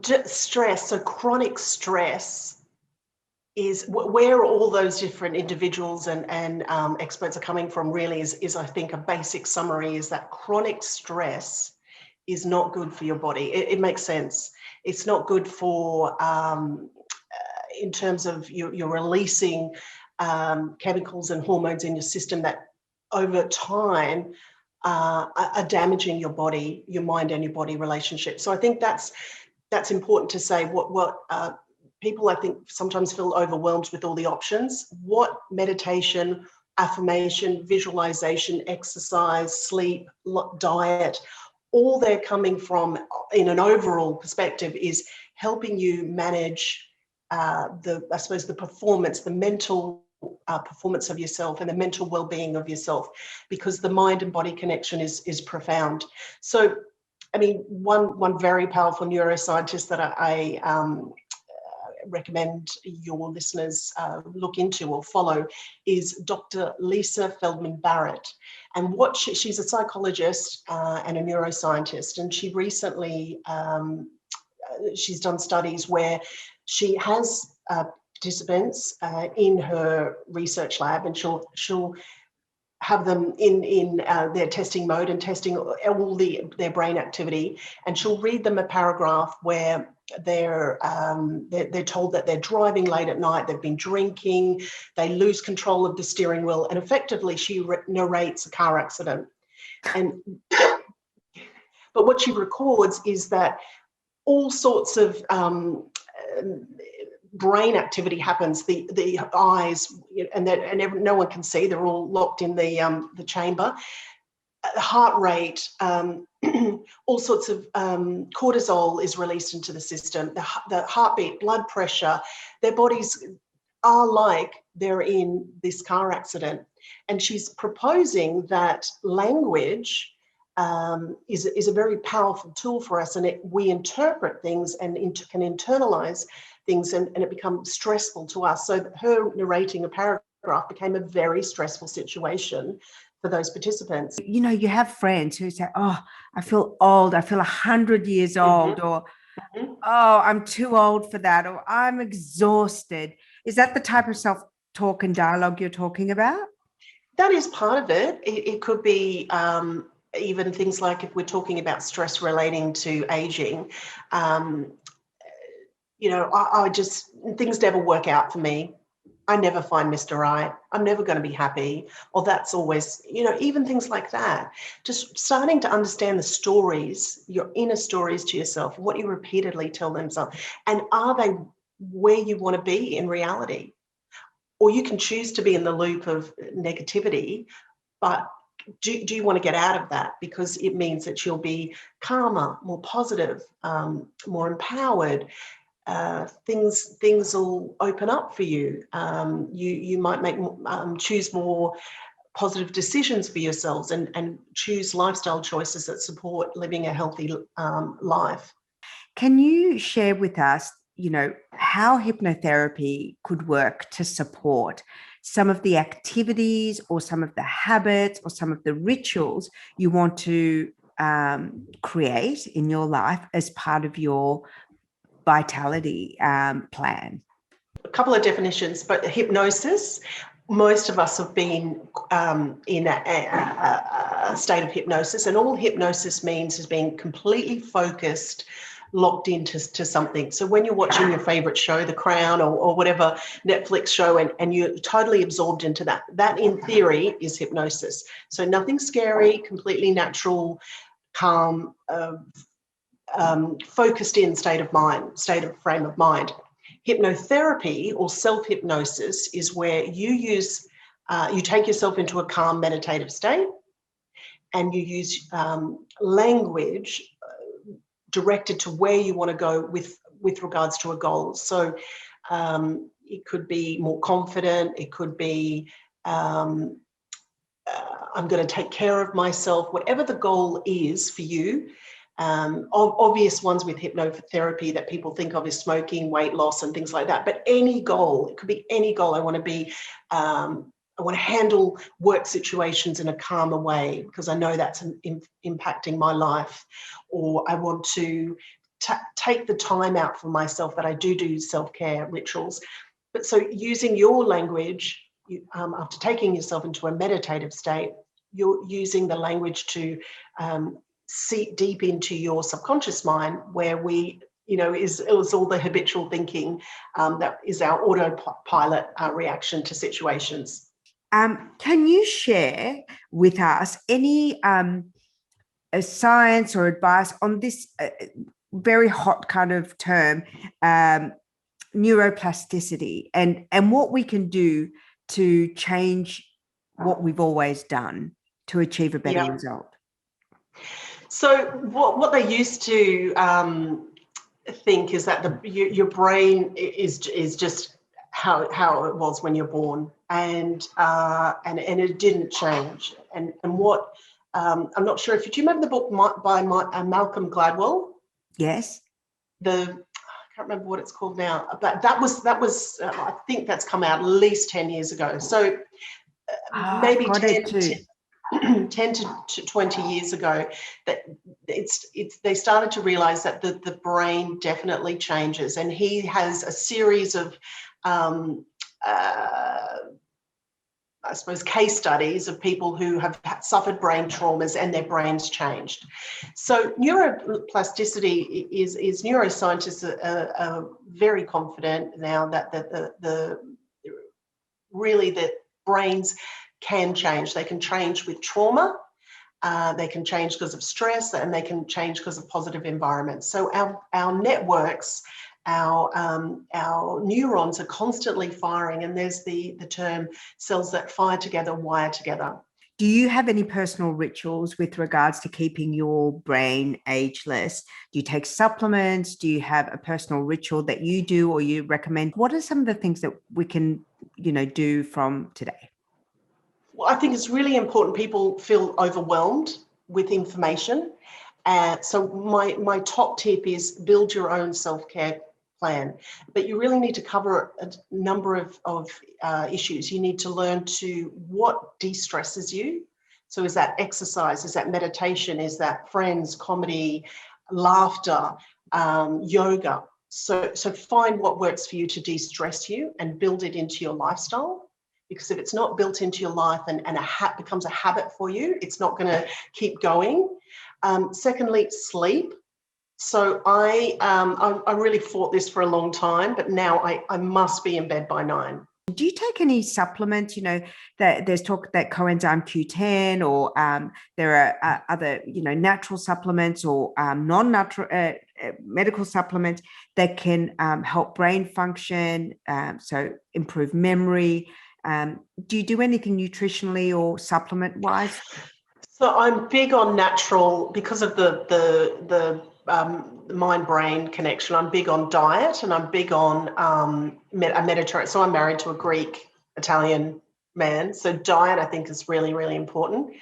Stress, so chronic stress is where all those different individuals and experts are coming from really is, I think, a basic summary is that chronic stress is not good for your body. It makes sense. It's not good for, in terms of you're releasing chemicals and hormones in your system that over time are damaging your body, your mind and your body relationship. So I think that's important to say. What people, I think, sometimes feel overwhelmed with all the options. What meditation, affirmation, visualization, exercise, sleep, diet, all they're coming from in an overall perspective is helping you manage I suppose, the performance, the mental performance of yourself and the mental well-being of yourself, because the mind and body connection is profound. So, I mean, one very powerful neuroscientist that I recommend your listeners look into or follow is Dr. Lisa Feldman Barrett. And what she's a psychologist and a neuroscientist, and she recently she's done studies where she has participants in her research lab, and she'll have them in their testing mode and testing all their brain activity, and she'll read them a paragraph where they're told that they're driving late at night, they've been drinking, they lose control of the steering wheel, and effectively she narrates a car accident. But what she records is that all sorts of brain activity happens. The eyes, and no one can see; they're all locked in the chamber. The heart rate, all sorts of cortisol is released into the system. The heartbeat, blood pressure. Their bodies are like they're in this car accident, and she's proposing that language is a very powerful tool for us, and we interpret things and can internalize things, and it becomes stressful to us. So her narrating a paragraph became a very stressful situation for those participants. You know, you have friends who say, oh, I feel old, I feel 100 years old, or oh, I'm too old for that, or I'm exhausted. Is that the type of self-talk and dialogue you're talking about? That is part of it. It could be even things like, if we're talking about stress relating to aging, I just, things never work out for me. I never find Mr. Right. I'm never going to be happy. Or that's always, even things like that. Just starting to understand the stories, your inner stories to yourself, what you repeatedly tell themselves, and are they where you want to be in reality? Or you can choose to be in the loop of negativity, but do you want to get out of that? Because it means that you'll be calmer, more positive, more empowered. Things will open up for you. You might choose more positive decisions for yourselves and choose lifestyle choices that support living a healthy life. Can you share with us, how hypnotherapy could work to support some of the activities or some of the habits or some of the rituals you want to create in your life as part of your vitality plan? A couple of definitions, but hypnosis, most of us have been in a state of hypnosis, and all hypnosis means is being completely focused, locked into something. So when you're watching your favorite show, The Crown or whatever Netflix show, and you're totally absorbed into that in theory is hypnosis. So nothing scary, completely natural, calm, focused in state of frame of mind. Hypnotherapy or self-hypnosis is where you take yourself into a calm meditative state, and you use language directed to where you want to go with regards to a goal. So it could be more confident. It could be I'm going to take care of myself. Whatever the goal is for you. Obvious ones with hypnotherapy that people think of is smoking, weight loss, and things like that. But any goal, it could be any goal. I want to handle work situations in a calmer way because I know that's impacting my life. Or I want to take the time out for myself, that I do self-care rituals. But so using your language, after taking yourself into a meditative state, you're using the language to seep deep into your subconscious mind, where we, is all the habitual thinking that is our autopilot reaction to situations. Can you share with us any science or advice on this very hot kind of term, neuroplasticity, and what we can do to change what we've always done to achieve a better result? So what they used to think is that your brain is just how it was when you're born, and it didn't change. And what I'm not sure if you remember the book by Malcolm Gladwell. Yes. I can't remember what it's called now, but that was I think that's come out at least 10 years ago. So maybe 10 to 20 years ago, that they started to realize that the brain definitely changes. And he has a series of I suppose case studies of people who have suffered brain traumas and their brains changed. So neuroplasticity is neuroscientists are very confident now that really that brains can change. They can change with trauma, they can change because of stress, and they can change because of positive environments. So our networks, our neurons are constantly firing, and there's the term cells that fire together wire together. Do you have any personal rituals with regards to keeping your brain ageless? Do you take supplements? Do you have a personal ritual that you do or you recommend? What are some of the things that we can, do from today? Well, I think it's really important. People feel overwhelmed with information. So my top tip is build your own self-care plan. But you really need to cover a number of issues. You need to learn what de-stresses you. So is that exercise? Is that meditation? Is that friends, comedy, laughter, yoga? So find what works for you to de-stress you and build it into your lifestyle. Because if it's not built into your life and becomes a habit for you, it's not going to keep going. Secondly, sleep. So I really fought this for a long time, but now I must be in bed by 9. Do you take any supplements? That there's talk that coenzyme Q10, or there are other, natural supplements or non-natural medical supplements that can help brain function, so improve memory. Do you do anything nutritionally or supplement-wise? So I'm big on natural because of the mind-brain connection. I'm big on diet, and I'm big on a Mediterranean. So I'm married to a Greek-Italian man. So diet, I think, is really, really important.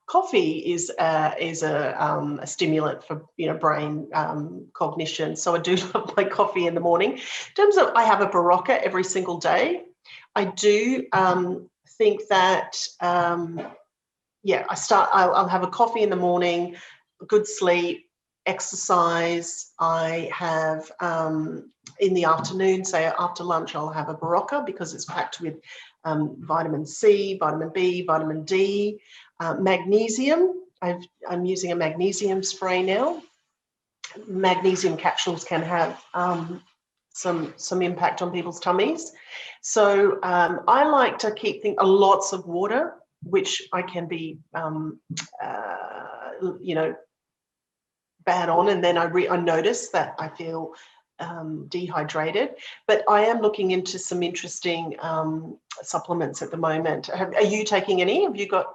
Coffee is a stimulant for brain cognition. So I do love my coffee in the morning. In terms of, I have a Barocca every single day. I do think that I'll have a coffee in the morning, good sleep, exercise. I have in the afternoon, say after lunch, I'll have a Barocca because it's packed with vitamin C, vitamin B, vitamin D, magnesium. I'm using a magnesium spray now. Magnesium capsules can have some impact on people's tummies. So I like to keep lots of water, which I can be, bad on. And then I notice that I feel dehydrated. But I am looking into some interesting supplements at the moment. Are you taking any? Have you got?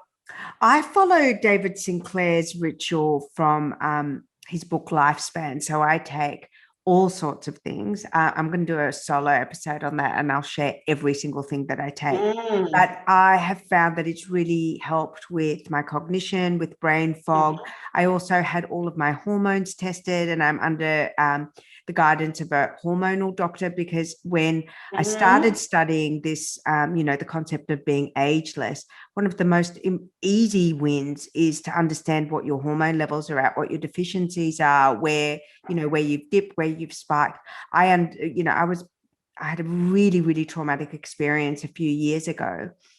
I follow David Sinclair's ritual from his book Lifespan. So I take all sorts of things. I'm going to do a solo episode on that, and I'll share every single thing that I take. But I have found that it's really helped with my cognition, with brain fog. I also had all of my hormones tested, and I'm under the guidance of a hormonal doctor, because when I Mhm. started studying this, the concept of being ageless, one of the most easy wins is to understand what your hormone levels are at, what your deficiencies are, where you've dipped, where you've spiked. I had a really, really traumatic experience a few years ago.